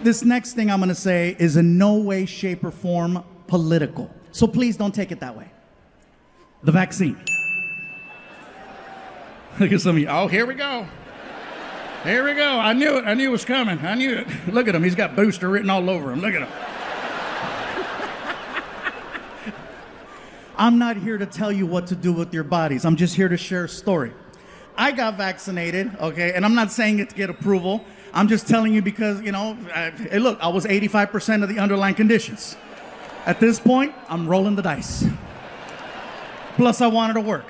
this next thing I'm going to say is in no way, shape, or form political. So please don't take it that way. The vaccine. Look at some of you. Oh, here we go. Here we go. I knew it. I knew it was coming. I knew it. Look at him. He's got booster written all over him. Look at him. I'm not here to tell you what to do with your bodies. I'm just here to share a story. I got vaccinated, okay, and I'm not saying it to get approval. I'm just telling you because, hey, look, I was 85% of the underlying conditions. At this point, I'm rolling the dice. Plus, I wanted to work.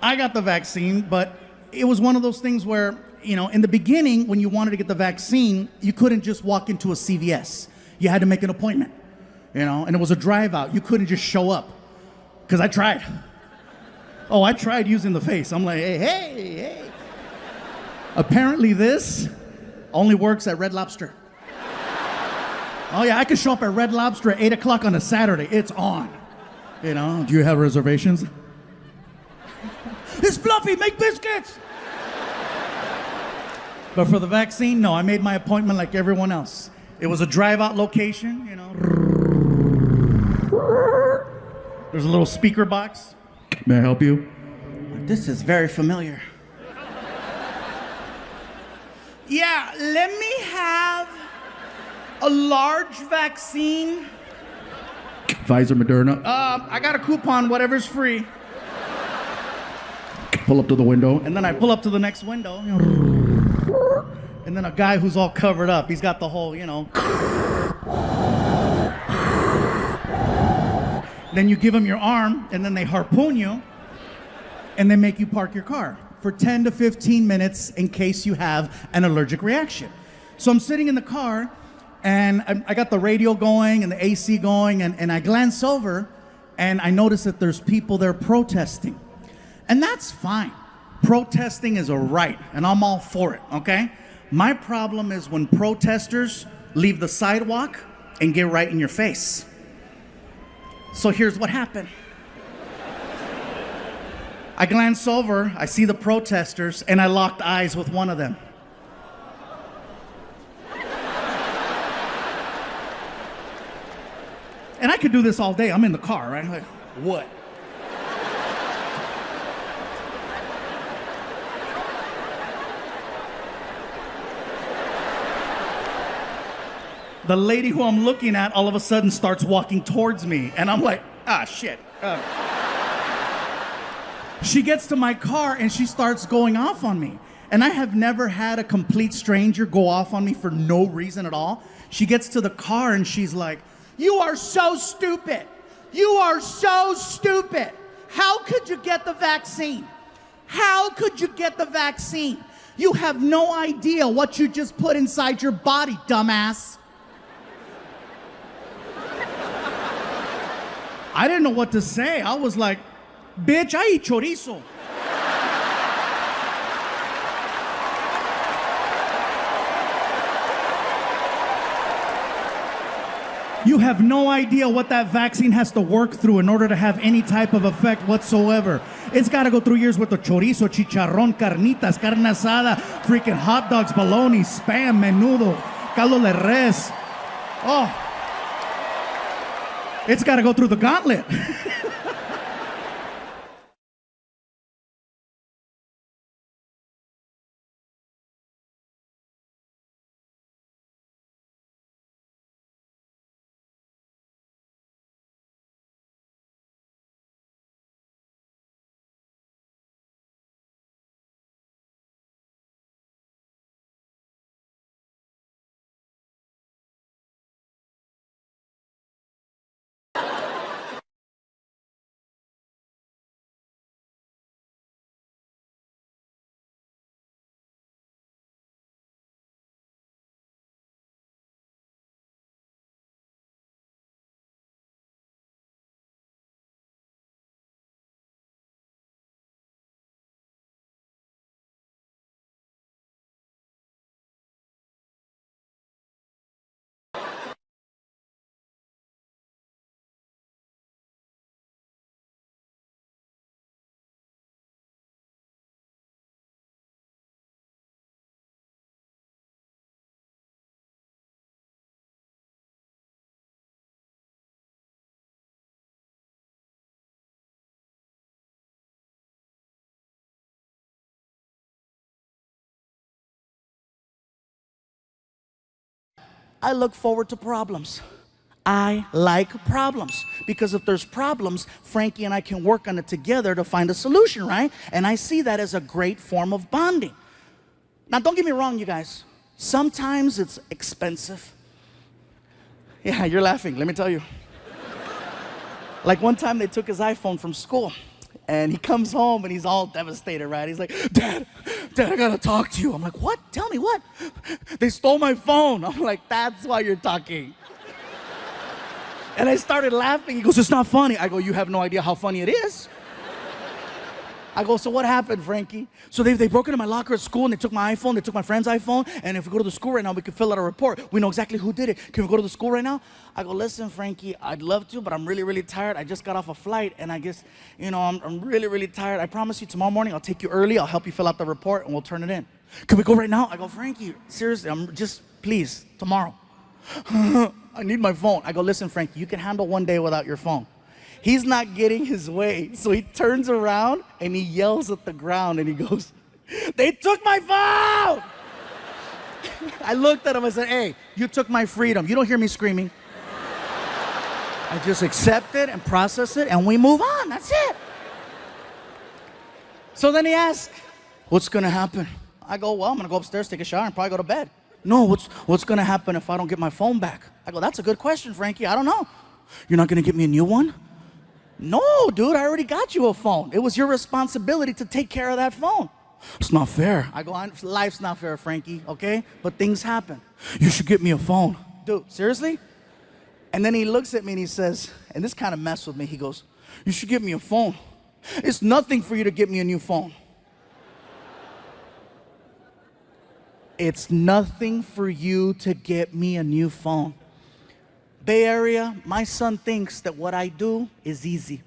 I got the vaccine, but it was one of those things where, in the beginning, when you wanted to get the vaccine, you couldn't just walk into a CVS. You had to make an appointment, and it was a drive out. You couldn't just show up, because I tried. Oh, I tried using the face. I'm like, hey. Apparently this only works at Red Lobster. Oh yeah, I can show up at Red Lobster at 8 o'clock on a Saturday. It's on. Do you have reservations? It's fluffy, make biscuits! But for the vaccine, no, I made my appointment like everyone else. It was a drive-out location, There's a little speaker box. May I help you? This is very familiar. Yeah, let me have a large vaccine. Pfizer, Moderna. I got a coupon, whatever's free. Pull up to the window. And then I pull up to the next window. And then a guy who's all covered up. He's got the whole, Then you give them your arm, and then they harpoon you, and they make you park your car for 10 to 15 minutes in case you have an allergic reaction. So I'm sitting in the car, and I got the radio going and the AC going, and I glance over, and I notice that there's people there protesting. And that's fine. Protesting is a right, and I'm all for it, okay? My problem is when protesters leave the sidewalk and get right in your face. So here's what happened. I glance over, I see the protesters, and I locked eyes with one of them. And I could do this all day. I'm in the car, right? Like, what? The lady who I'm looking at all of a sudden starts walking towards me, and I'm like, shit. She gets to my car and she starts going off on me. And I have never had a complete stranger go off on me for no reason at all. She gets to the car and she's like, "You are so stupid. You are so stupid. How could you get the vaccine? How could you get the vaccine? You have no idea what you just put inside your body, dumbass." I didn't know what to say. I was like, "Bitch, I eat chorizo." You have no idea what that vaccine has to work through in order to have any type of effect whatsoever. It's got to go through years worth of chorizo, chicharrón, carnitas, carne asada, freaking hot dogs, bologna, spam, menudo, caldo de res. Oh, it's got to go through the gauntlet. I look forward to problems. I like problems because if there's problems, Frankie and I can work on it together to find a solution, right? And I see that as a great form of bonding. Now, don't get me wrong, you guys. Sometimes it's expensive. Yeah, you're laughing. Let me tell you. Like one time they took his iPhone from school and he comes home and he's all devastated, right? He's like, Dad, I gotta talk to you. I'm like, what? Tell me what? They stole my phone. I'm like, that's why you're talking. And I started laughing. He goes, it's not funny. I go, you have no idea how funny it is. I go, so what happened, Frankie? So they broke into my locker at school and they took my iPhone, they took my friend's iPhone, and if we go to the school right now, we can fill out a report. We know exactly who did it. Can we go to the school right now? I go, listen, Frankie, I'd love to, but I'm really, really tired. I just got off a flight, and I guess, I'm really, really tired. I promise you tomorrow morning I'll take you early, I'll help you fill out the report, and we'll turn it in. Can we go right now? I go, Frankie, seriously, please, tomorrow. I need my phone. I go, listen, Frankie, you can handle one day without your phone. He's not getting his way. So he turns around and he yells at the ground and he goes, they took my phone! I looked at him, I said, hey, you took my freedom. You don't hear me screaming. I just accept it and process it and we move on, that's it. So then he asked, what's gonna happen? I go, well, I'm gonna go upstairs, take a shower and probably go to bed. No, what's gonna happen if I don't get my phone back? I go, that's a good question, Frankie, I don't know. You're not gonna get me a new one? No, dude, I already got you a phone. It was your responsibility to take care of that phone. It's not fair. I go, life's not fair, Frankie, okay? But things happen. You should get me a phone. Dude, seriously? And then he looks at me and he says, and this kind of messed with me, he goes, you should get me a phone. It's nothing for you to get me a new phone. It's nothing for you to get me a new phone. Bay Area, my son thinks that what I do is easy.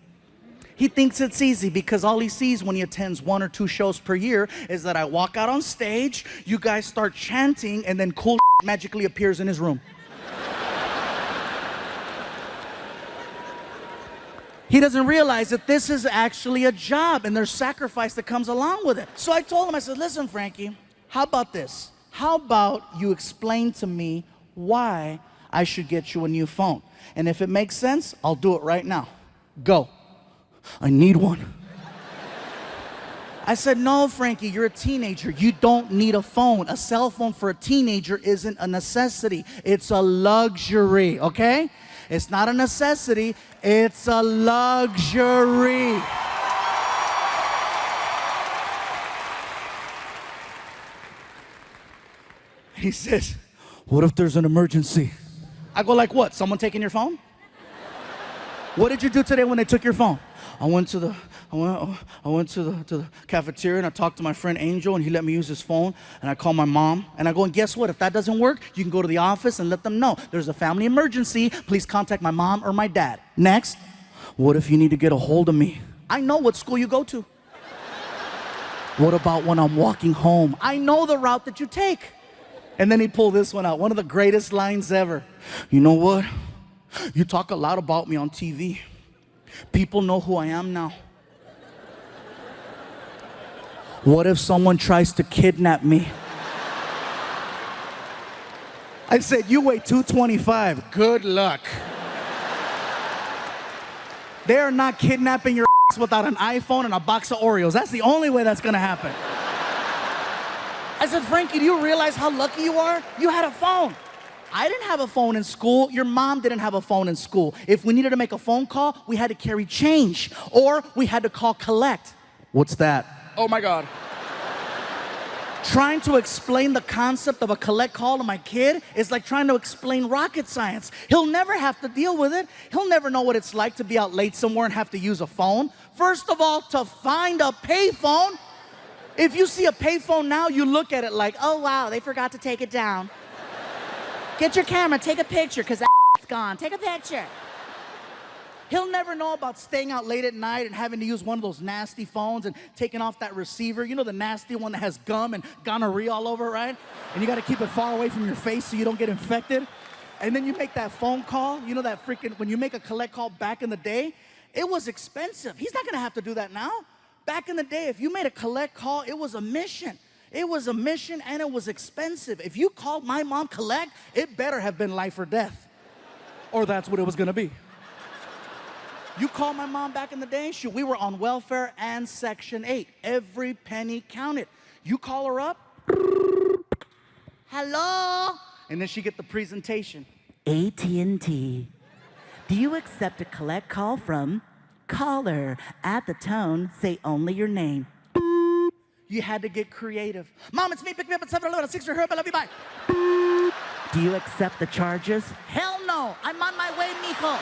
He thinks it's easy because all he sees when he attends 1 or 2 shows per year is that I walk out on stage, you guys start chanting, and then cool magically appears in his room. He doesn't realize that this is actually a job and there's sacrifice that comes along with it. So I told him, I said, listen, Frankie, how about this? How about you explain to me why I should get you a new phone? And if it makes sense, I'll do it right now. Go. I need one. I said, no, Frankie, you're a teenager. You don't need a phone. A cell phone for a teenager isn't a necessity. It's a luxury, okay? It's not a necessity. It's a luxury. He says, what if there's an emergency? I go, like what? Someone taking your phone? What did you do today when they took your phone? I went to the cafeteria and I talked to my friend Angel and he let me use his phone and I called my mom and I go, and guess what? If that doesn't work, you can go to the office and let them know there's a family emergency. Please contact my mom or my dad. Next, what if you need to get a hold of me? I know what school you go to. What about when I'm walking home? I know the route that you take. And then he pulled this one out, one of the greatest lines ever. You know what? You talk a lot about me on TV. People know who I am now. What if someone tries to kidnap me? I said, you weigh 225. Good luck. They are not kidnapping your ass without an iPhone and a box of Oreos. That's the only way that's gonna happen. I said, Frankie, do you realize how lucky you are? You had a phone. I didn't have a phone in school. Your mom didn't have a phone in school. If we needed to make a phone call, we had to carry change or we had to call collect. What's that? Oh my God. Trying to explain the concept of a collect call to my kid is like trying to explain rocket science. He'll never have to deal with it. He'll never know what it's like to be out late somewhere and have to use a phone. First of all, to find a payphone. If you see a payphone now, you look at it like, oh wow, they forgot to take it down. Get your camera, take a picture, because that's gone. Take a picture. He'll never know about staying out late at night and having to use one of those nasty phones and taking off that receiver. You know, the nasty one that has gum and gonorrhea all over it, right? And you got to keep it far away from your face so you don't get infected. And then you make that phone call. You know that freaking, when you make a collect call back in the day, it was expensive. He's not going to have to do that now. Back in the day, if you made a collect call, it was a mission. It was a mission and it was expensive. If you called my mom collect, it better have been life or death. Or that's what it was gonna be. You call my mom back in the day, shoot, we were on welfare and Section 8. Every penny counted. You call her up, hello, and then she get the presentation. AT&T. Do you accept a collect call from caller? At the tone, say only your name. You had to get creative. Mom, it's me, pick me up at 7-Eleven, 6 for her, I love you, bye. Do you accept the charges? Hell no, I'm on my way, mijo.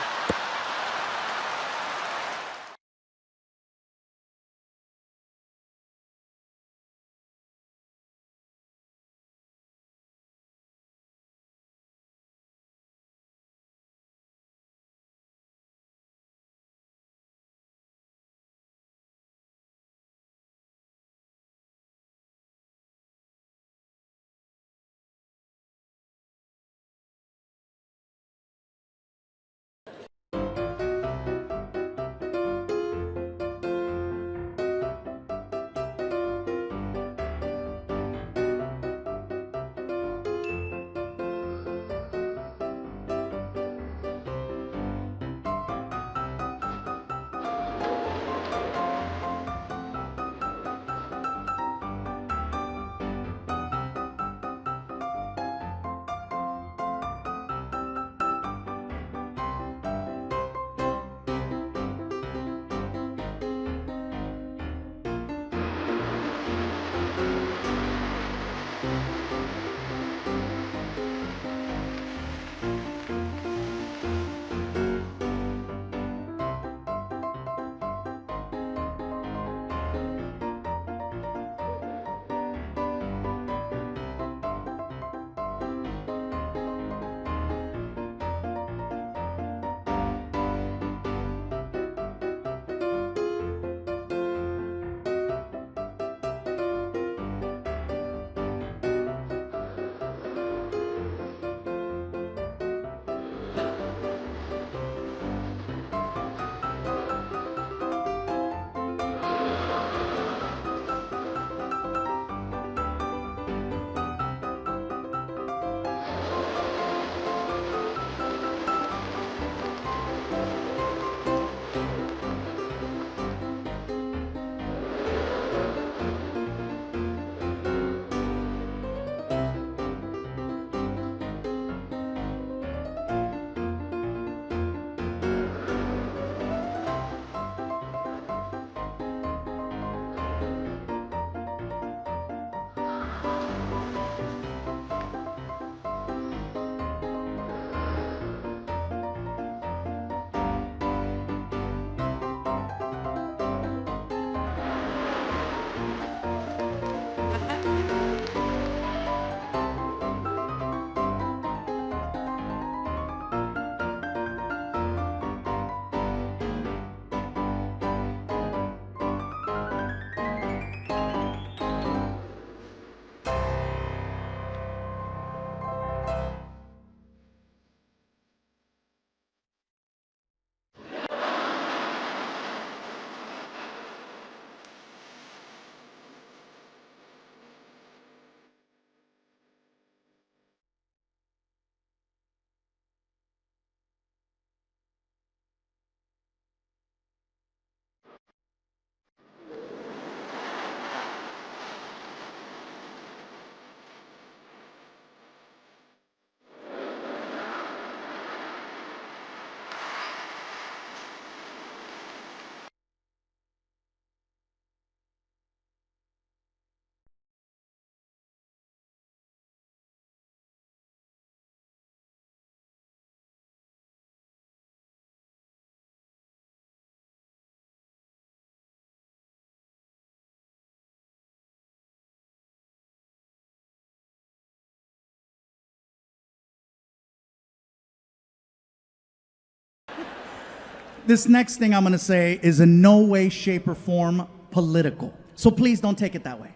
This next thing I'm going to say is in no way, shape, or form political. So please don't take it that way.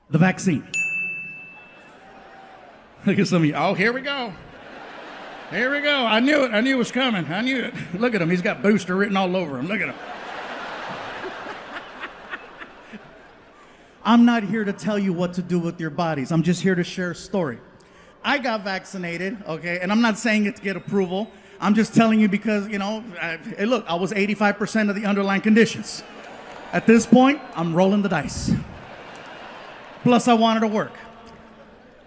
The vaccine. Look at some of you. Oh, here we go. Here we go. I knew it. I knew it was coming. I knew it. Look at him. He's got booster written all over him. Look at him. I'm not here to tell you what to do with your bodies. I'm just here to share a story. I got vaccinated, okay, and I'm not saying it to get approval. I'm just telling you because, hey, look, I was 85% of the underlying conditions. At this point, I'm rolling the dice. Plus, I wanted to work.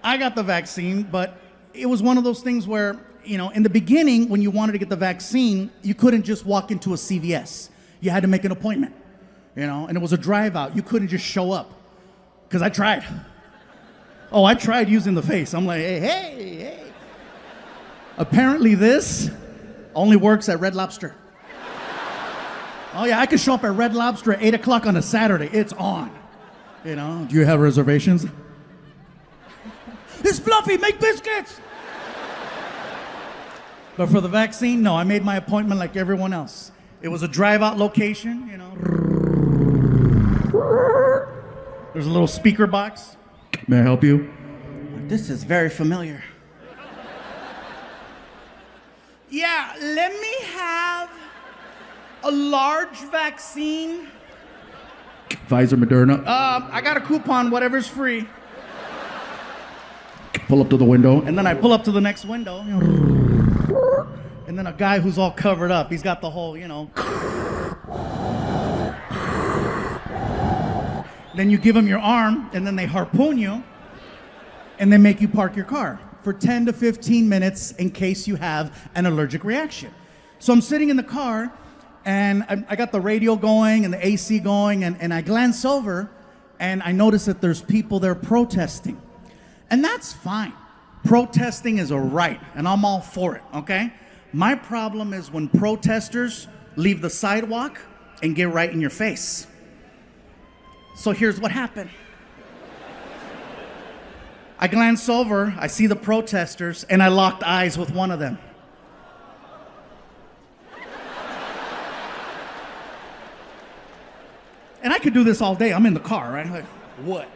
I got the vaccine, but it was one of those things where, in the beginning, when you wanted to get the vaccine, you couldn't just walk into a CVS. You had to make an appointment, and it was a drive out. You couldn't just show up. Because I tried. Oh, I tried using the face. I'm like, hey. Apparently this only works at Red Lobster. Oh yeah, I could show up at Red Lobster at 8 o'clock on a Saturday. It's on. Do you have reservations? It's fluffy, make biscuits. But for the vaccine, no, I made my appointment like everyone else. It was a drive-out location, There's a little speaker box. May I help you? This is very familiar. Yeah, let me have a large vaccine. Pfizer, Moderna. I got a coupon, whatever's free. Pull up to the window. And then I pull up to the next window. And then a guy who's all covered up, he's got the whole, Then you give them your arm, and then they harpoon you, and they make you park your car for 10 to 15 minutes in case you have an allergic reaction. So I'm sitting in the car, and I got the radio going and the AC going, and I glance over, and I notice that there's people there protesting. And that's fine. Protesting is a right, and I'm all for it, okay? My problem is when protesters leave the sidewalk and get right in your face. So here's what happened. I glance over, I see the protesters, and I locked eyes with one of them. And I could do this all day. I'm in the car, right? Like, what?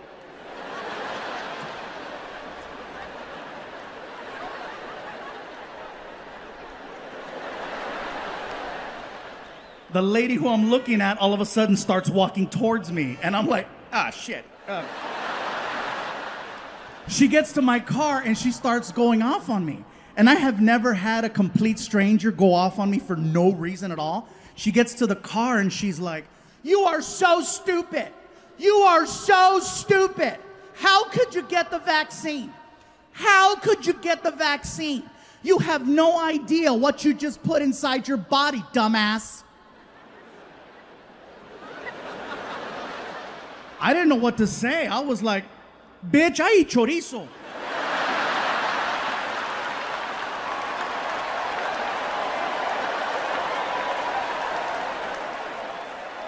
The lady who I'm looking at all of a sudden starts walking towards me, and I'm like, shit. She gets to my car and she starts going off on me. And I have never had a complete stranger go off on me for no reason at all. She gets to the car and she's like, "You are so stupid. You are so stupid. How could you get the vaccine? How could you get the vaccine? You have no idea what you just put inside your body, dumbass." I didn't know what to say. I was like, "Bitch, I eat chorizo."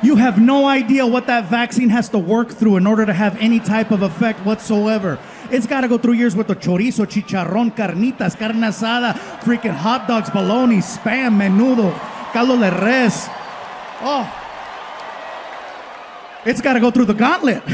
You have no idea what that vaccine has to work through in order to have any type of effect whatsoever. It's got to go through years worth of chorizo, chicharrón, carnitas, carne asada, freaking hot dogs, bologna, spam, menudo, caldo de res. Oh. It's got to go through the gauntlet.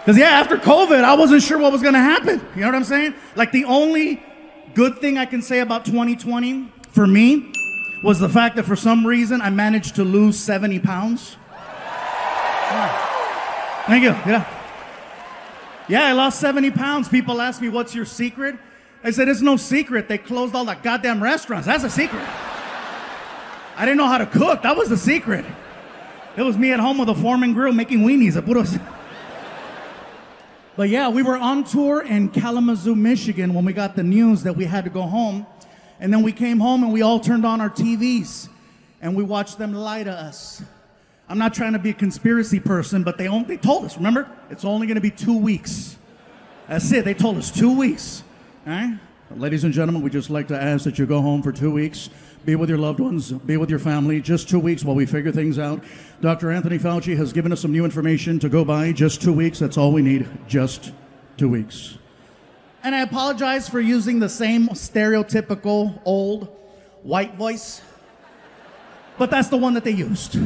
Because, after COVID, I wasn't sure what was going to happen. You know what I'm saying? Like, the only good thing I can say about 2020 for me was the fact that for some reason I managed to lose 70 pounds. Thank you. Yeah, I lost 70 pounds. People ask me, "What's your secret?" I said, "It's no secret. They closed all the goddamn restaurants. That's a secret. I didn't know how to cook. That was the secret. It was me at home with a Foreman grill making weenies. But we were on tour in Kalamazoo, Michigan when we got the news that we had to go home. And then we came home and we all turned on our TVs and we watched them lie to us. I'm not trying to be a conspiracy person, but they told us, remember? It's only going to be 2 weeks. That's it. They told us 2 weeks. All right? Ladies and gentlemen, we'd just like to ask that you go home for 2 weeks, be with your loved ones, be with your family, just 2 weeks while we figure things out. Dr. Anthony Fauci has given us some new information to go by. Just 2 weeks, that's all we need. Just 2 weeks. And I apologize for using the same stereotypical old white voice, but that's the one that they used.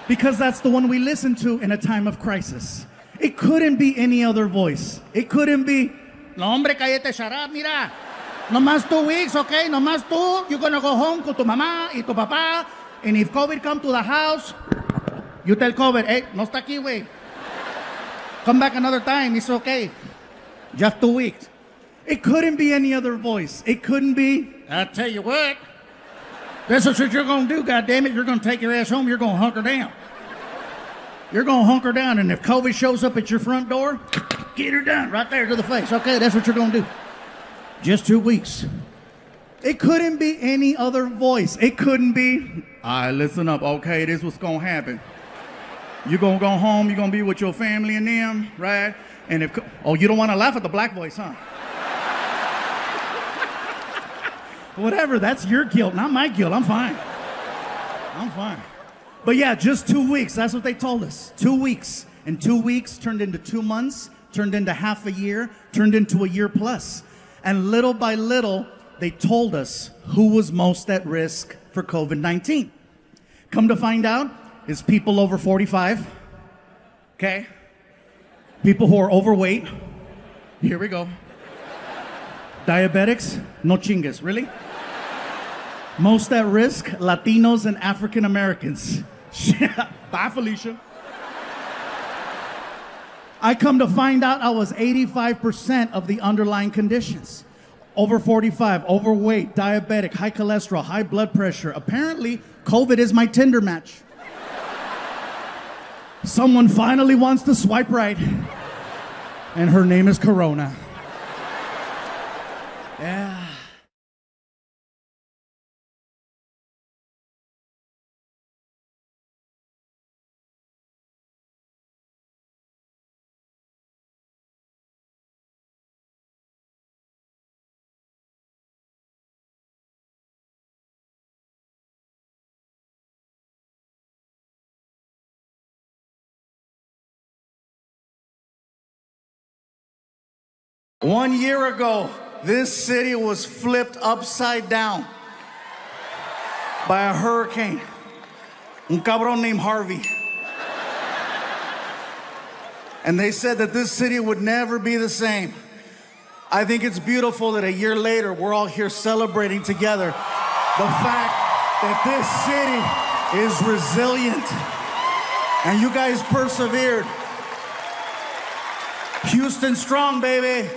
Because that's the one we listen to in a time of crisis. It couldn't be any other voice. It couldn't be, no hombre, cállate, shut up, mira. No más 2 weeks, okay? No más tú. You're gonna go home con tu mamá y tu papá. And if COVID come to the house, you tell COVID, hey, no está aquí, güey. Come back another time, it's okay. Just 2 weeks. It couldn't be any other voice. It couldn't be, I tell you what, this is what you're gonna do, goddammit. You're gonna take your ass home, you're gonna hunker down. You're gonna hunker down, and if COVID shows up at your front door, get her done right there to the face. Okay, that's what you're gonna do. Just 2 weeks. It couldn't be any other voice. It couldn't be, all right, listen up, okay, this is what's gonna happen. You're gonna go home, you're gonna be with your family and them, right? And if, oh, you don't wanna laugh at the black voice, huh? Whatever, that's your guilt, not my guilt. I'm fine. I'm fine. But yeah, just 2 weeks. That's what they told us. 2 weeks. And 2 weeks turned into 2 months, turned into half a year, turned into a year plus. And little by little, they told us who was most at risk for COVID-19. Come to find out, it's people over 45, okay? People who are overweight. Here we go. Diabetics, no chingas, really? Most at risk, Latinos and African Americans. Bye, Felicia. I come to find out I was 85% of the underlying conditions. Over 45, overweight, diabetic, high cholesterol, high blood pressure. Apparently, COVID is my Tinder match. Someone finally wants to swipe right, and her name is Corona. Yeah. One year ago, this city was flipped upside down by a hurricane. Un cabrón named Harvey. And they said that this city would never be the same. I think it's beautiful that a year later, we're all here celebrating together the fact that this city is resilient. And you guys persevered. Houston strong, baby.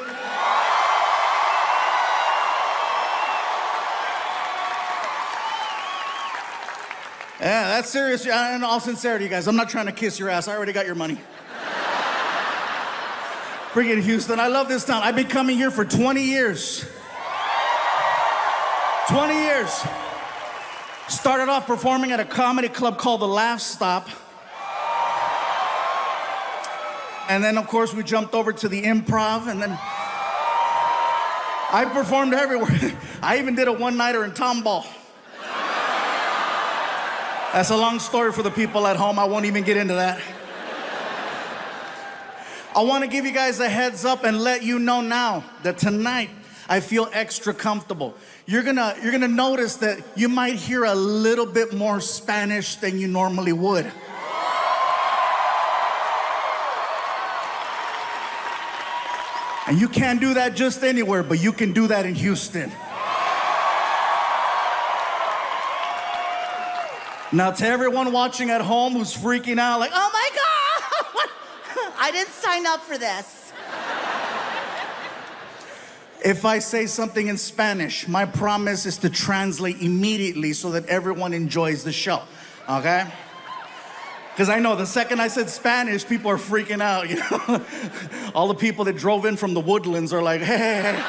Yeah, that's serious. In all sincerity, you guys, I'm not trying to kiss your ass. I already got your money. Friggin' Houston, I love this town. I've been coming here for 20 years. 20 years. Started off performing at a comedy club called The Laugh Stop. And then, of course, we jumped over to the Improv, and then I performed everywhere. I even did a one-nighter in Tomball. That's a long story for the people at home. I won't even get into that. I want to give you guys a heads up and let you know now that tonight I feel extra comfortable. You're gonna notice that you might hear a little bit more Spanish than you normally would. And you can't do that just anywhere, but you can do that in Houston. Now, to everyone watching at home who's freaking out, like, oh my God, I didn't sign up for this. If I say something in Spanish, my promise is to translate immediately so that everyone enjoys the show, okay? Because I know the second I said Spanish, people are freaking out, you know? All the people that drove in from the Woodlands are like, hey, hey, hey.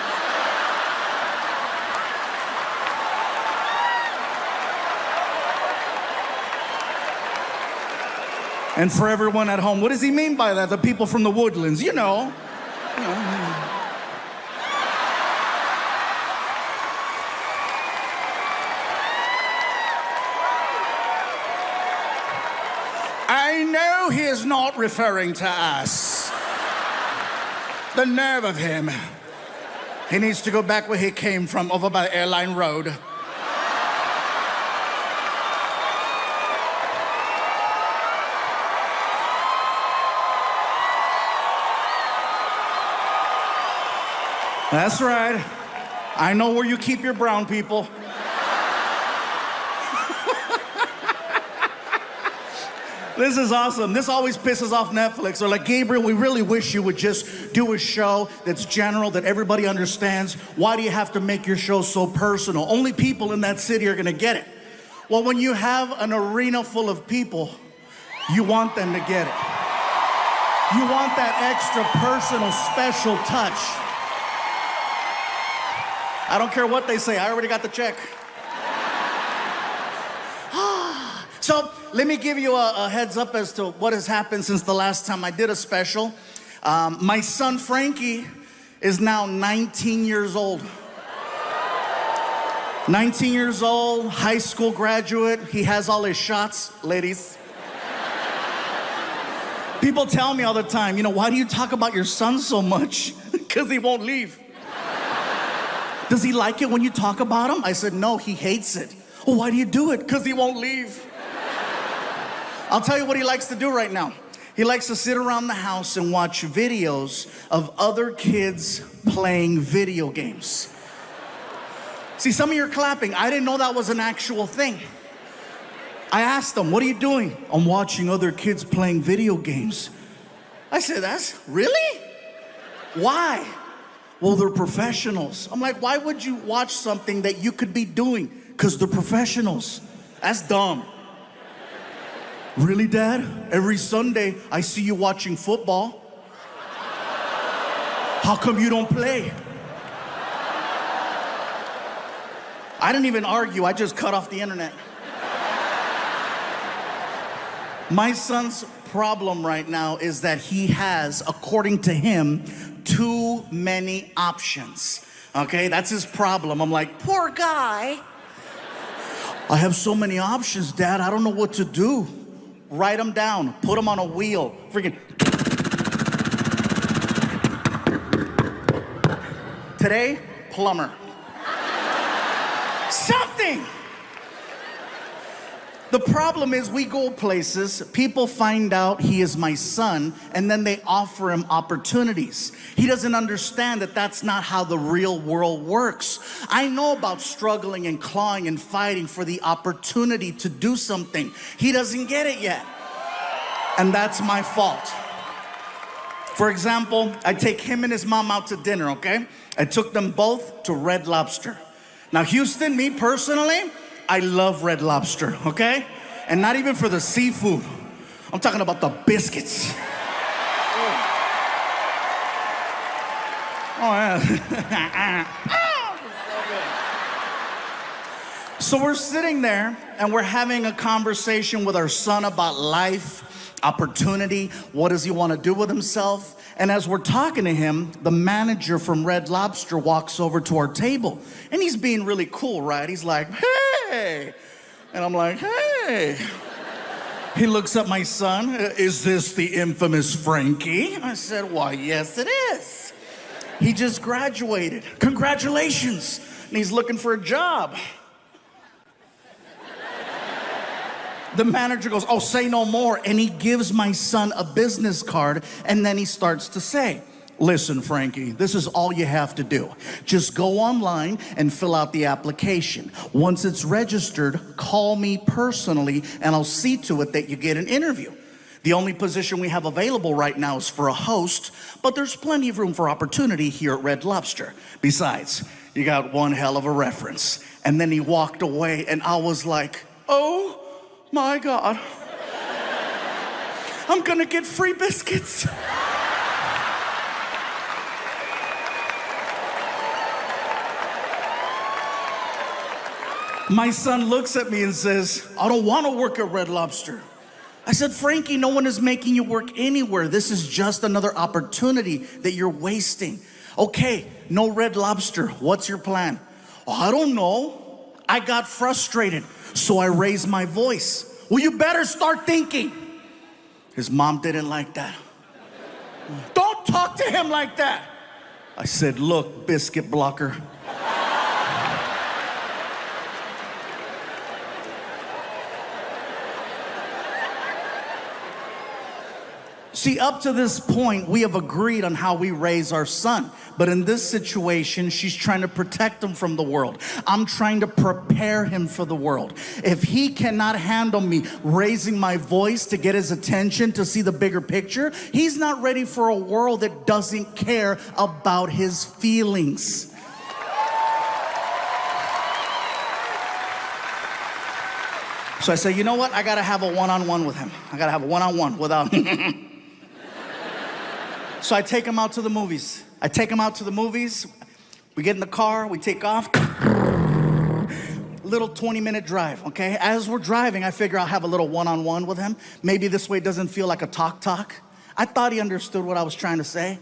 And for everyone at home, what does he mean by that? The people from the Woodlands, you know. know he is not referring to us. The nerve of him. He needs to go back where he came from, over by Airline Road. That's right. I know where you keep your brown people. This is awesome. This always pisses off Netflix. They're like, Gabriel, we really wish you would just do a show that's general, that everybody understands. Why do you have to make your show so personal? Only people in that city are gonna get it. Well, when you have an arena full of people, you want them to get it. You want that extra personal, special touch. I don't care what they say, I already got the check. So let me give you a heads up as to what has happened since the last time I did a special. My son Frankie is now 19 years old. 19 years old, high school graduate. He has all his shots, ladies. People tell me all the time, why do you talk about your son so much? Because he won't leave. Does he like it when you talk about him? I said, no, he hates it. Well, why do you do it? Because he won't leave. I'll tell you what he likes to do right now. He likes to sit around the house and watch videos of other kids playing video games. See, some of you are clapping. I didn't know that was an actual thing. I asked him, what are you doing? I'm watching other kids playing video games. I said, that's really? Why? Well, they're professionals. I'm like, why would you watch something that you could be doing? Because they're professionals. That's dumb. Really, Dad? Every Sunday, I see you watching football. How come you don't play? I didn't even argue. I just cut off the internet. My son's problem right now is that he has, according to him, too many options. Okay, that's his problem. I'm like, poor guy. I have so many options, Dad. I don't know what to do. Write them down. Put them on a wheel. Freaking. Today, plumber. Something. The problem is we go places, people find out he is my son, and then they offer him opportunities. He doesn't understand that that's not how the real world works. I know about struggling and clawing and fighting for the opportunity to do something. He doesn't get it yet. And that's my fault. For example, I take him and his mom out to dinner, okay? I took them both to Red Lobster. Now, Houston, me personally, I love Red Lobster, okay? And not even for the seafood. I'm talking about the biscuits. Oh, yeah. So we're sitting there and we're having a conversation with our son about life, opportunity, what does he want to do with himself? And as we're talking to him, the manager from Red Lobster walks over to our table. And he's being really cool, right? He's like, hey. And I'm like, hey. He looks at my son. Is this the infamous Frankie? I said, why, yes, it is. He just graduated. Congratulations. And he's looking for a job. The manager goes, oh, say no more. And he gives my son a business card. And then he starts to say, listen, Frankie, this is all you have to do. Just go online and fill out the application. Once it's registered, call me personally, and I'll see to it that you get an interview. The only position we have available right now is for a host, but there's plenty of room for opportunity here at Red Lobster. Besides, you got one hell of a reference. And then he walked away, and I was like, oh my God. I'm gonna get free biscuits. My son looks at me and says, I don't want to work at Red Lobster. I said, Frankie, no one is making you work anywhere. This is just another opportunity that you're wasting. Okay, no Red Lobster. What's your plan? Oh, I don't know. I got frustrated, so I raised my voice. Well, you better start thinking. His mom didn't like that. Don't talk to him like that. I said, look, biscuit blocker. See, up to this point, we have agreed on how we raise our son. But in this situation, she's trying to protect him from the world. I'm trying to prepare him for the world. If he cannot handle me raising my voice to get his attention, to see the bigger picture, he's not ready for a world that doesn't care about his feelings. So I say, you know what? I gotta have a one-on-one with him. I gotta have a one-on-one without... So I take him out to the movies. We get in the car, we take off. Little 20-minute drive, okay? As we're driving, I figure I'll have a little one-on-one with him. Maybe this way it doesn't feel like a talk. I thought he understood what I was trying to say.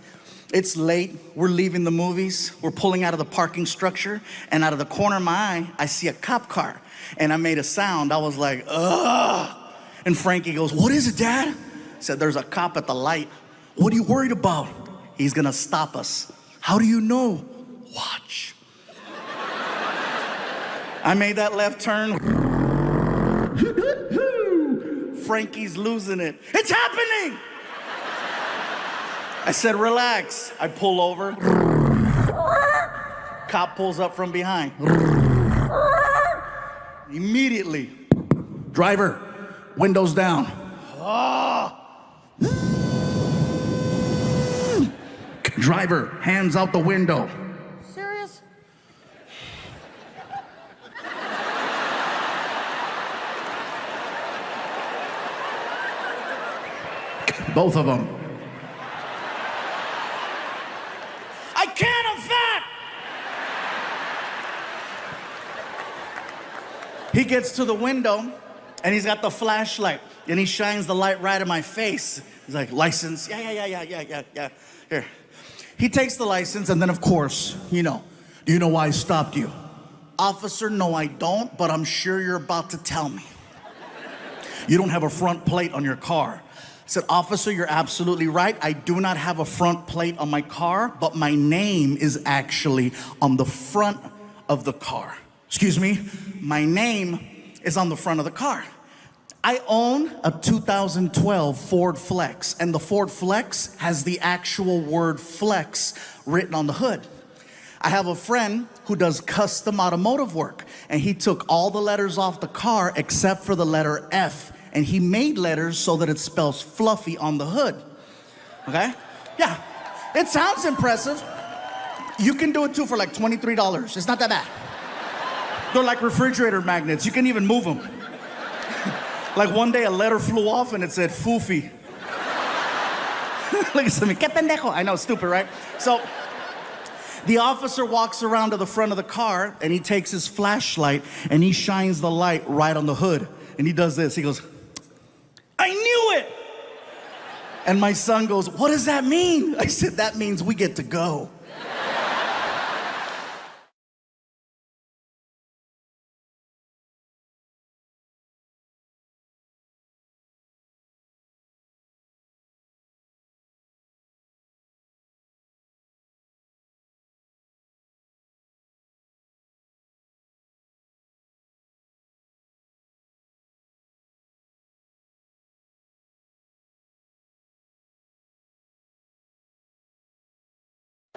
It's late, we're leaving the movies, we're pulling out of the parking structure, and out of the corner of my eye, I see a cop car. And I made a sound, I was like, ugh. And Frankie goes, what is it, Dad? I said, there's a cop at the light. What are you worried about? He's gonna stop us. How do you know? Watch. I made that left turn. Frankie's losing it. It's happening! I said, relax. I pull over. Cop pulls up from behind. Immediately. Driver, windows down. Oh. Driver, hands out the window. Serious? Both of them. I can't, I'm fat! He gets to the window and he's got the flashlight and he shines the light right in my face. He's like, license? Yeah. Here. He takes the license and then, of course, do you know why I stopped you? Officer, no, I don't, but I'm sure you're about to tell me. You don't have a front plate on your car. I said, officer, you're absolutely right. I do not have a front plate on my car, but my name is actually on the front of the car. Excuse me, my name is on the front of the car. I own a 2012 Ford Flex, and the Ford Flex has the actual word flex written on the hood. I have a friend who does custom automotive work, and he took all the letters off the car except for the letter F, and he made letters so that it spells fluffy on the hood. Okay? Yeah, it sounds impressive. You can do it too for like $23. It's not that bad. They're like refrigerator magnets. You can even move them. Like one day a letter flew off and it said foofy. Look at me, que pendejo. I know, stupid, right? So the officer walks around to the front of the car and he takes his flashlight and he shines the light right on the hood. And he does this, he goes, I knew it! And my son goes, what does that mean? I said, that means we get to go.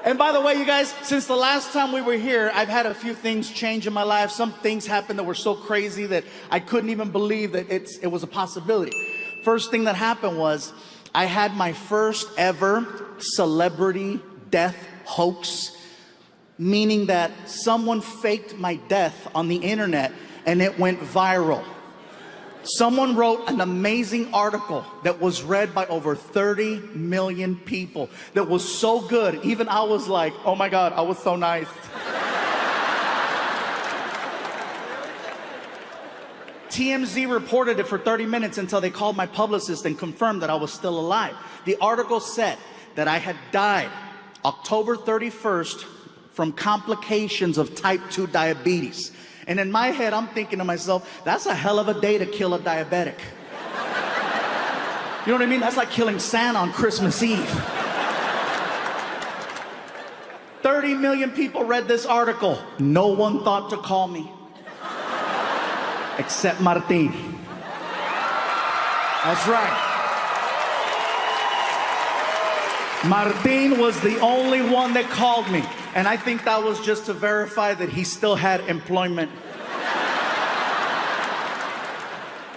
And by the way, you guys, since the last time we were here, I've had a few things change in my life. Some things happened that were so crazy that I couldn't even believe that it was a possibility. First thing that happened was I had my first ever celebrity death hoax, meaning that someone faked my death on the internet and it went viral. Someone wrote an amazing article that was read by over 30 million people that was so good, even I was like, oh my God, I was so nice. TMZ reported it for 30 minutes until they called my publicist and confirmed that I was still alive. The article said that I had died October 31st from complications of type 2 diabetes. And in my head, I'm thinking to myself, that's a hell of a day to kill a diabetic. You know what I mean? That's like killing Santa on Christmas Eve. 30 million people read this article. No one thought to call me. Except Martin. That's right. Martin was the only one that called me. And I think that was just to verify that he still had employment.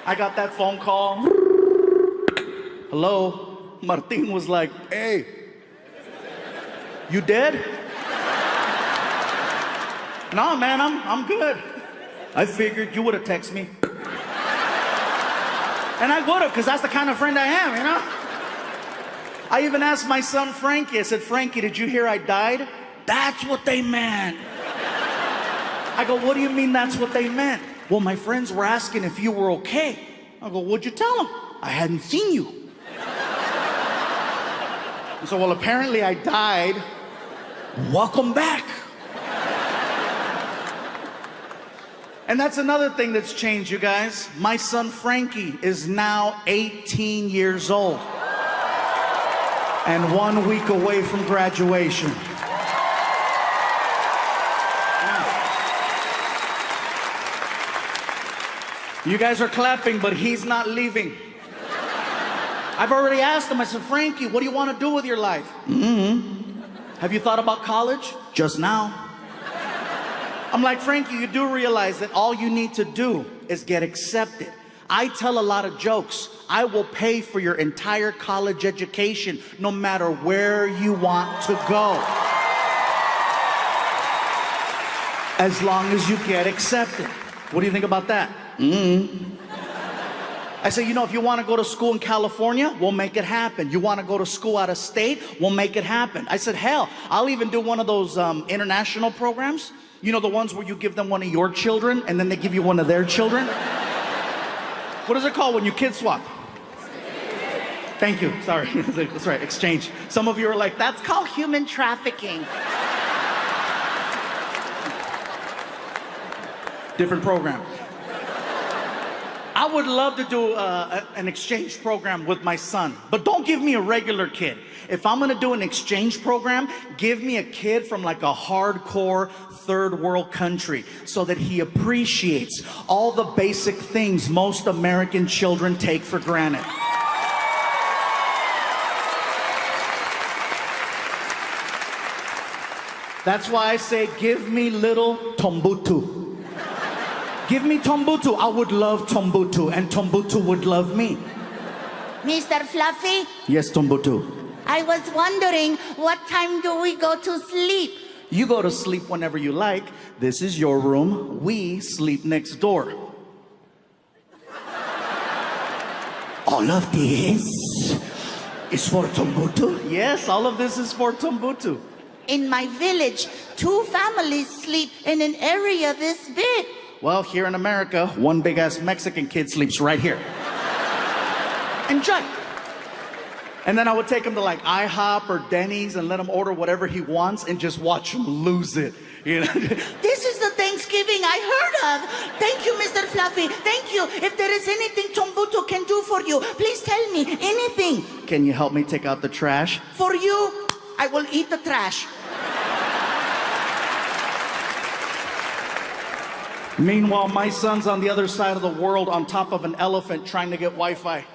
I got that phone call. Hello? Martin was like, hey, you dead? No, man, I'm good. I figured you would have texted me. And I would have, because that's the kind of friend I am, you know? I even asked my son Frankie, I said, Frankie, did you hear I died? That's what they meant. I go, what do you mean that's what they meant? Well, my friends were asking if you were okay. I go, what'd you tell them? I hadn't seen you. And so, well, apparently I died. Welcome back. And that's another thing that's changed, you guys. My son Frankie is now 18 years old. And 1 week away from graduation. You guys are clapping, but he's not leaving. I've already asked him, I said, Frankie, what do you want to do with your life? Have you thought about college? Just now. I'm like, Frankie, you do realize that all you need to do is get accepted. I tell a lot of jokes. I will pay for your entire college education, no matter where you want to go. As long as you get accepted. What do you think about that? I say, you know, if you want to go to school in California, we'll make it happen. You want to go to school out of state, we'll make it happen. I said, hell, I'll even do one of those international programs. You know, the ones where you give them one of your children and then they give you one of their children? What is it called when you kid swap? Thank you. Sorry. That's right. Exchange. Some of you are like, that's called human trafficking. Different program. I would love to do an exchange program with my son, but don't give me a regular kid. If I'm gonna do an exchange program, give me a kid from like a hardcore third world country so that he appreciates all the basic things most American children take for granted. That's why I say, give me little Tombutu. Give me Tombutu. I would love Tombutu, and Tombutu would love me. Mr. Fluffy, Yes, Tombutu. I was wondering, what time do we go to sleep? You go to sleep whenever you like. This is your room. We sleep next door. All of this is for Tombutu? Yes, all of this is for Tombutu. In my village, 2 families sleep in an area this big. Well, here in America, one big-ass Mexican kid sleeps right here. Enjoy. And then I would take him to like IHOP or Denny's and let him order whatever he wants and just watch him lose it. You know? This is the Thanksgiving I heard of. Thank you, Mr. Fluffy. Thank you. If there is anything Tombutu can do for you, please tell me. Anything. Can you help me take out the trash? For you, I will eat the trash. Meanwhile, my son's on the other side of the world on top of an elephant trying to get Wi-Fi.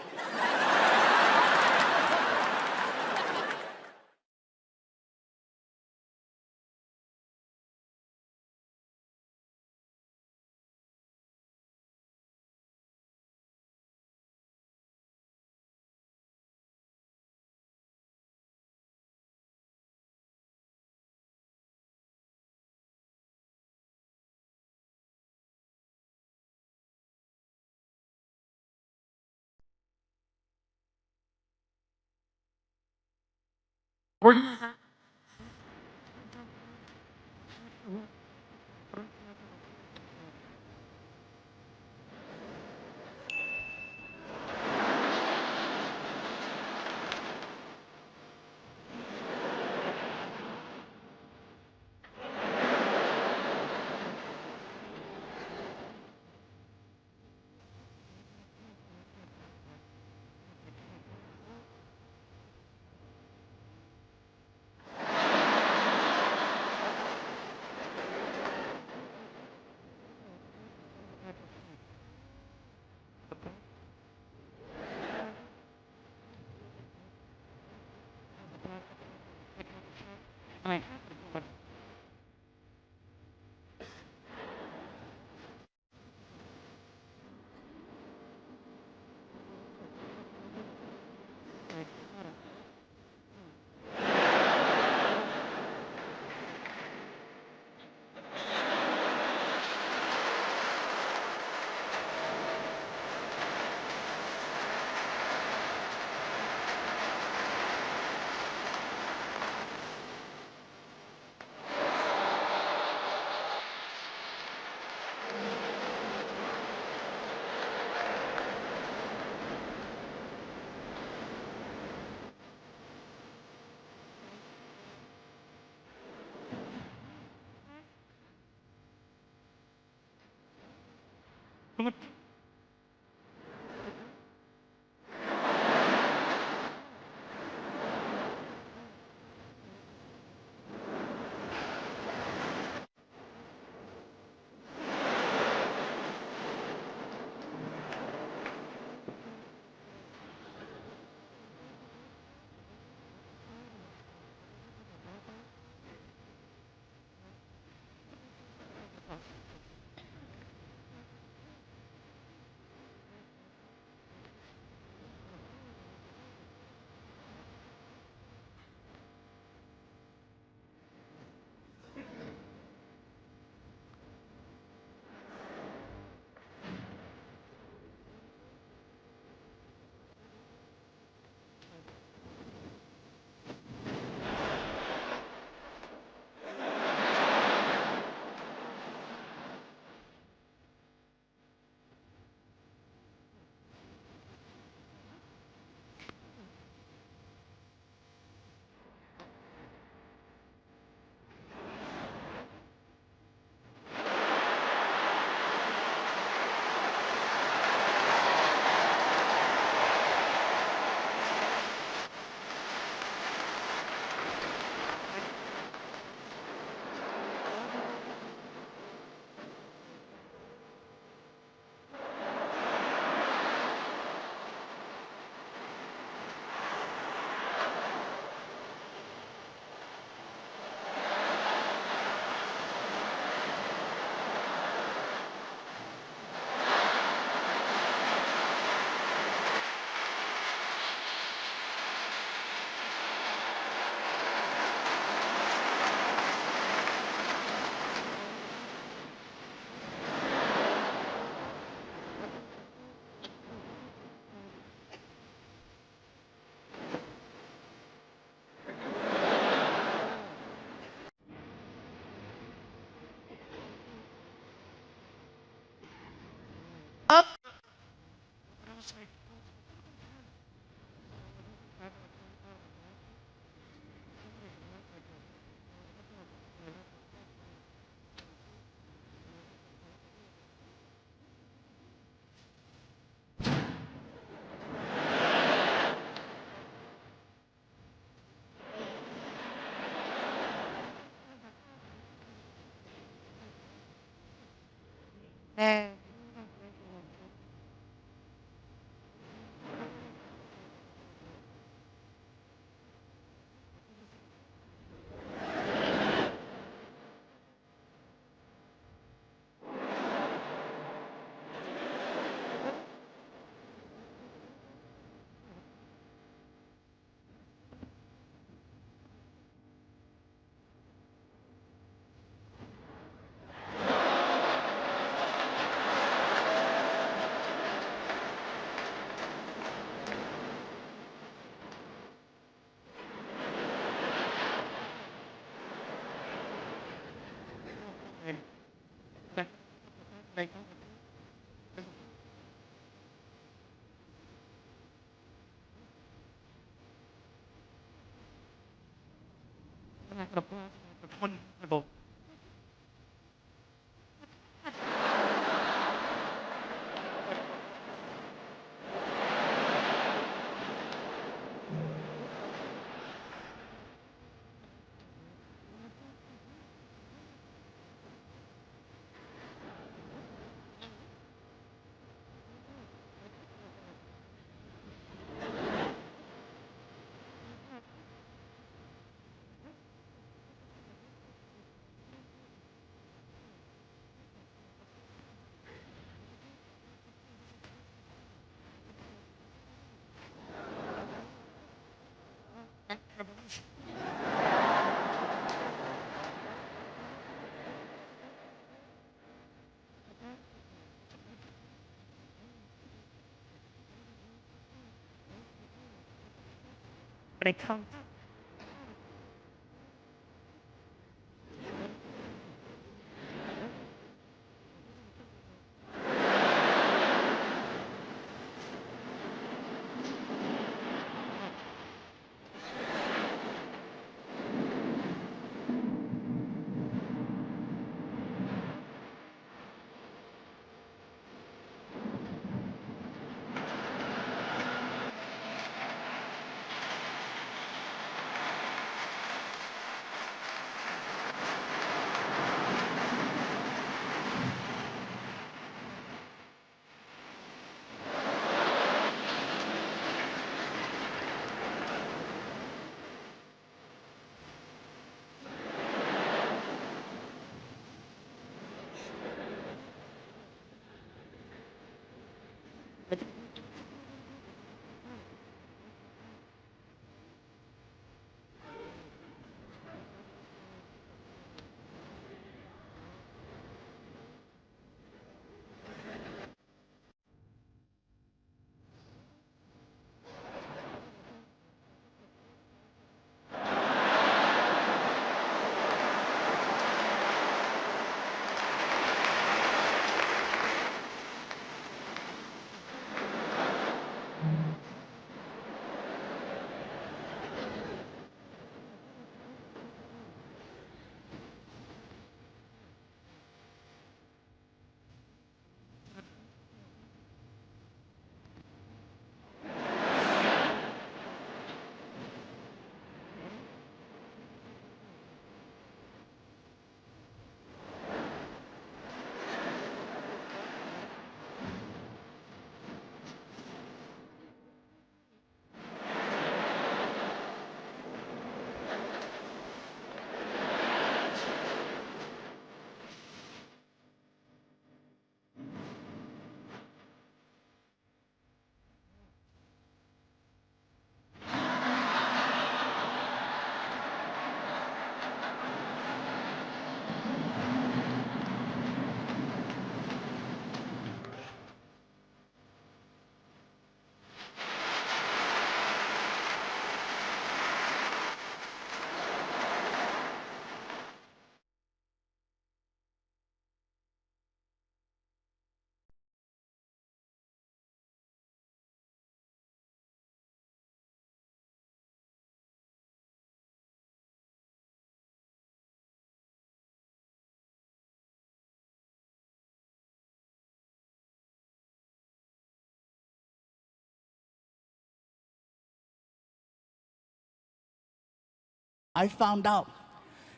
I found out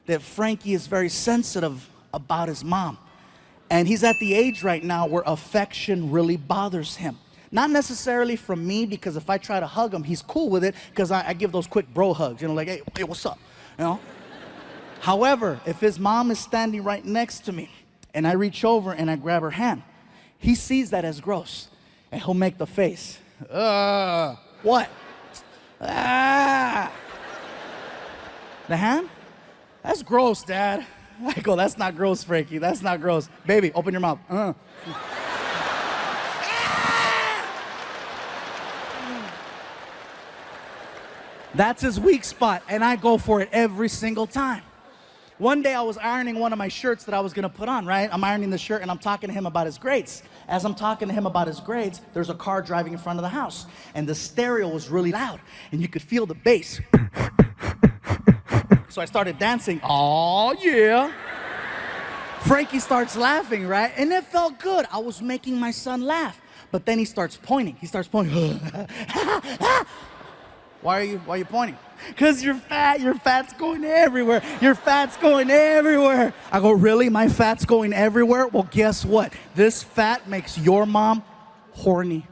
that Frankie is very sensitive about his mom. And he's at the age right now where affection really bothers him. Not necessarily from me, because if I try to hug him, he's cool with it, because I give those quick bro hugs, like, hey, what's up, However, if his mom is standing right next to me, and I reach over and I grab her hand, he sees that as gross, and he'll make the face. What? Ah. The hand? That's gross, Dad. I go, that's not gross, Frankie. That's not gross. Baby, open your mouth. That's his weak spot, and I go for it every single time. One day I was ironing one of my shirts that I was gonna put on, right? I'm ironing the shirt and I'm talking to him about his grades. As I'm talking to him about his grades, there's a car driving in front of the house, and the stereo was really loud, and you could feel the bass. So I started dancing. Oh yeah. Frankie starts laughing, right? And it felt good. I was making my son laugh. But then he starts pointing. Why are you pointing? Because you're fat. Your fat's going everywhere. Your fat's going everywhere. I go, really? My fat's going everywhere? Well, guess what? This fat makes your mom horny.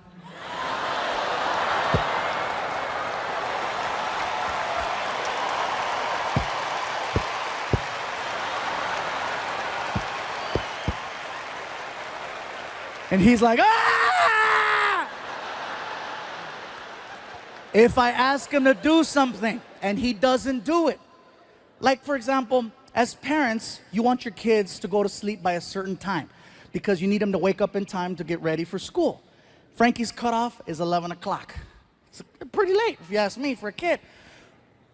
And he's like, ah! If I ask him to do something and he doesn't do it, like for example, as parents, you want your kids to go to sleep by a certain time because you need them to wake up in time to get ready for school. Frankie's cutoff is 11 o'clock. It's pretty late, if you ask me, for a kid.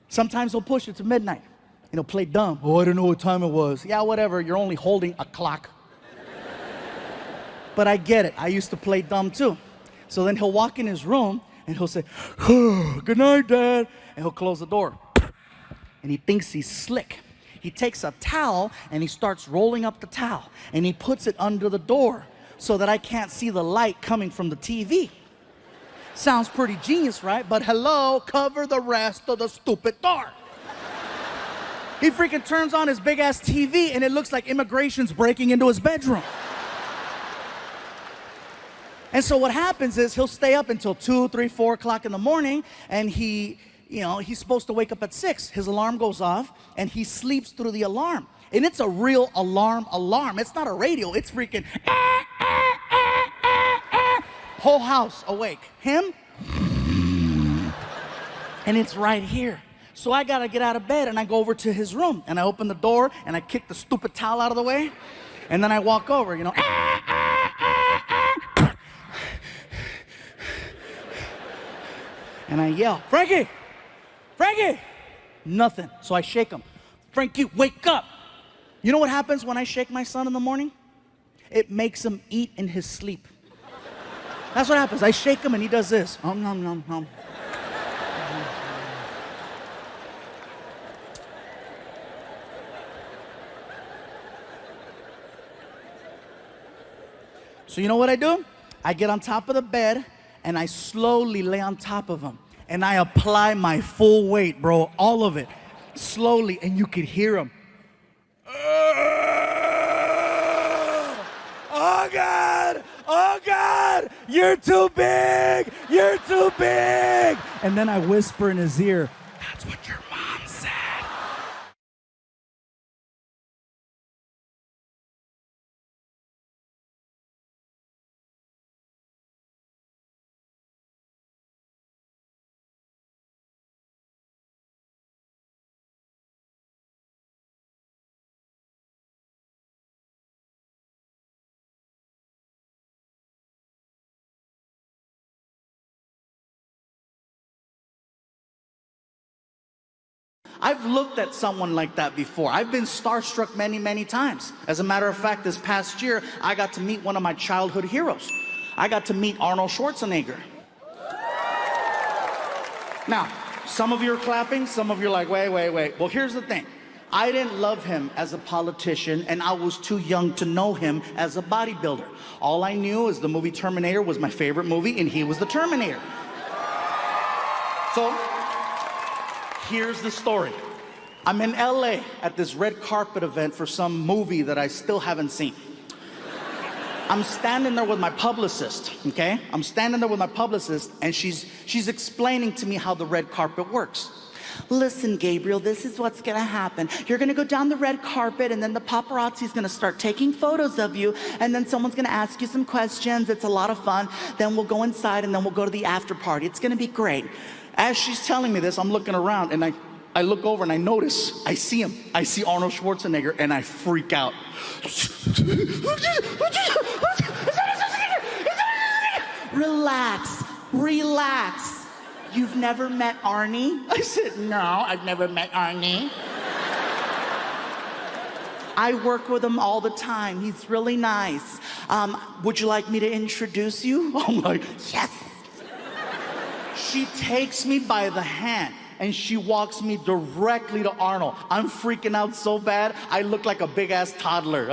Sometimes he'll push it to midnight. And he'll play dumb. Oh, I don't know what time it was. Yeah, whatever, you're only holding a clock. But I get it. I used to play dumb too. So then he'll walk in his room and he'll say, oh, good night, Dad. And he'll close the door. And he thinks he's slick. He takes a towel and he starts rolling up the towel. And he puts it under the door so that I can't see the light coming from the TV. Sounds pretty genius, right? But hello, cover the rest of the stupid door. He freaking turns on his big ass TV and it looks like immigration's breaking into his bedroom. And so what happens is he'll stay up until 2, 3, 4 o'clock in the morning, and he's supposed to wake up at 6. His alarm goes off, and he sleeps through the alarm. And it's a real alarm. It's not a radio. It's freaking. Whole house awake. Him? And it's right here. So I gotta get out of bed and I go over to his room and I open the door and I kick the stupid towel out of the way. And then I walk over, you know. And I yell, Frankie! Frankie! Nothing. So I shake him. Frankie, wake up! You know what happens when I shake my son in the morning? It makes him eat in his sleep. That's what happens. I shake him and he does this. Nom, nom, nom. So you know what I do? I get on top of the bed and I slowly lay on top of him. And I apply my full weight, bro, all of it. Slowly, and you could hear him. Oh God! Oh God! You're too big! You're too big! And then I whisper in his ear, that's what your mom said. I've looked at someone like that before. I've been starstruck many, many times. As a matter of fact, this past year, I got to meet one of my childhood heroes. I got to meet Arnold Schwarzenegger. Now, some of you are clapping, some of you are like, wait. Well, here's the thing. I didn't love him as a politician, and I was too young to know him as a bodybuilder. All I knew is the movie Terminator was my favorite movie, and he was the Terminator. So, here's the story. I'm in LA at this red carpet event for some movie that I still haven't seen. I'm standing there with my publicist, okay? I'm standing there with my publicist, and she's explaining to me how the red carpet works. Listen, Gabriel, this is what's gonna happen. You're gonna go down the red carpet, and then the paparazzi's gonna start taking photos of you, and then someone's gonna ask you some questions. It's a lot of fun. Then we'll go inside, and then we'll go to the after party. It's gonna be great. As she's telling me this, I'm looking around, and I look over and I notice, I see him. I see Arnold Schwarzenegger, and I freak out. Relax, relax. You've never met Arnie? I said, no, I've never met Arnie. I work with him all the time. He's really nice. Would you like me to introduce you? I'm like, Yes. she takes me by the hand and she walks me directly to Arnold. I'm freaking out so bad, I look like a big ass toddler.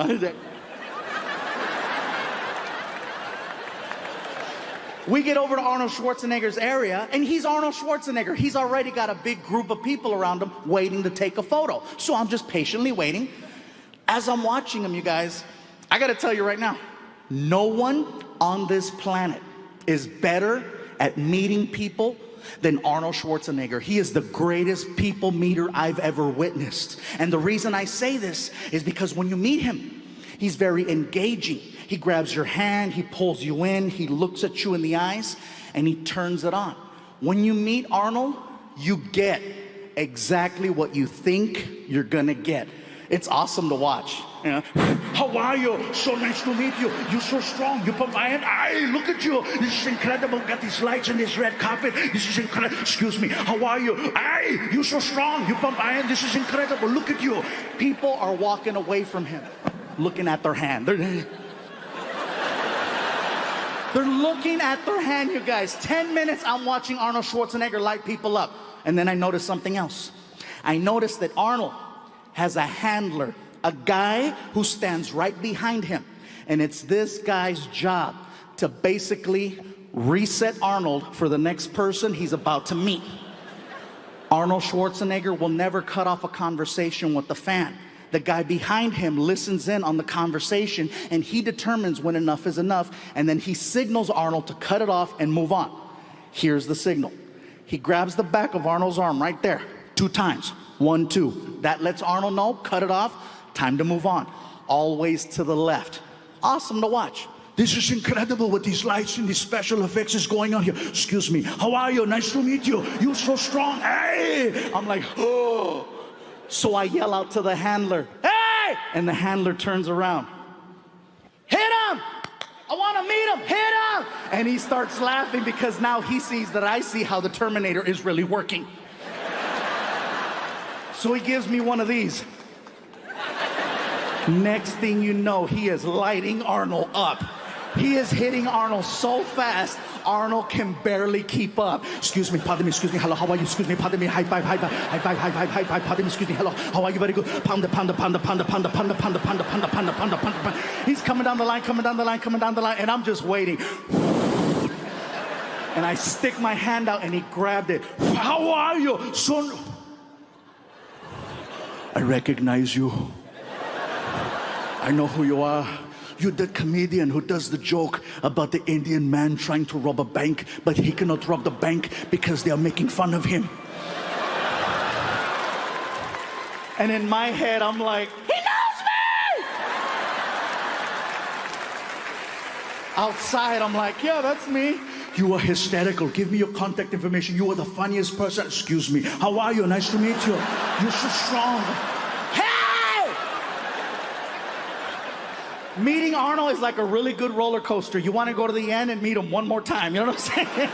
We get over to Arnold Schwarzenegger's area, and he's Arnold Schwarzenegger. He's already got a big group of people around him waiting to take a photo. So I'm just patiently waiting. As I'm watching him, you guys, I gotta tell you right now, no one on this planet is better at meeting people than Arnold Schwarzenegger. He is the greatest people meter I've ever witnessed. And the reason I say this is because when you meet him, he's very engaging. He grabs your hand, he pulls you in, he looks at you in the eyes, and he turns it on. When you meet Arnold, you get exactly what you think you're gonna get. It's awesome to watch. You know? How are you? So nice to meet you. You're so strong. You put my hand. Hey, look at you. This is incredible. Got these lights and this red carpet. This is incredible. Excuse me. How are you? Hey, you're so strong. You put my hand. This is incredible. Look at you. People are walking away from him, looking at their hand. They're looking at their hand, you guys. 10 minutes I'm watching Arnold Schwarzenegger light people up. And then I noticed something else. I noticed that Arnold has a handler, a guy who stands right behind him. And it's this guy's job to basically reset Arnold for the next person he's about to meet. Arnold Schwarzenegger will never cut off a conversation with the fan. The guy behind him listens in on the conversation, and he determines when enough is enough, and then he signals Arnold to cut it off and move on. Here's the signal. He grabs the back of Arnold's arm right there, 2 times. 1, 2. That lets Arnold know, cut it off, time to move on. Always to the left. Awesome to watch. This is incredible what these lights and these special effects is going on here. Excuse me. How are you? Nice to meet you. You're so strong. Hey! I'm like, oh. So I yell out to the handler, hey! And the handler turns around. Hit him! I want to meet him. Hit him! And he starts laughing because now he sees that I see how the Terminator is really working. So he gives me one of these. Next thing you know, he is lighting Arnold up. He is hitting Arnold so fast, Arnold can barely keep up. Excuse me, pardon me, excuse me, hello, how are you? Excuse me, pardon me, high five, high five, high five, high five, high five, pardon me, excuse me, hello, how are you? Very good. Pound, pound, pound, pound, pound, pound, pound, pound, pound, pound, pound, pound. He's coming down the line, coming down the line, coming down the line, and I'm just waiting. And I stick my hand out and he grabbed it. How are you, son? I recognize you. I know who you are. You're the comedian who does the joke about the Indian man trying to rob a bank, but he cannot rob the bank because they are making fun of him. And in my head, I'm like, he knows me! Outside, I'm like, yeah, that's me. You are hysterical. Give me your contact information. You are the funniest person. Excuse me. How are you? Nice to meet you. You're so strong. Meeting Arnold is like a really good roller coaster. You want to go to the end and meet him one more time. You know what I'm saying?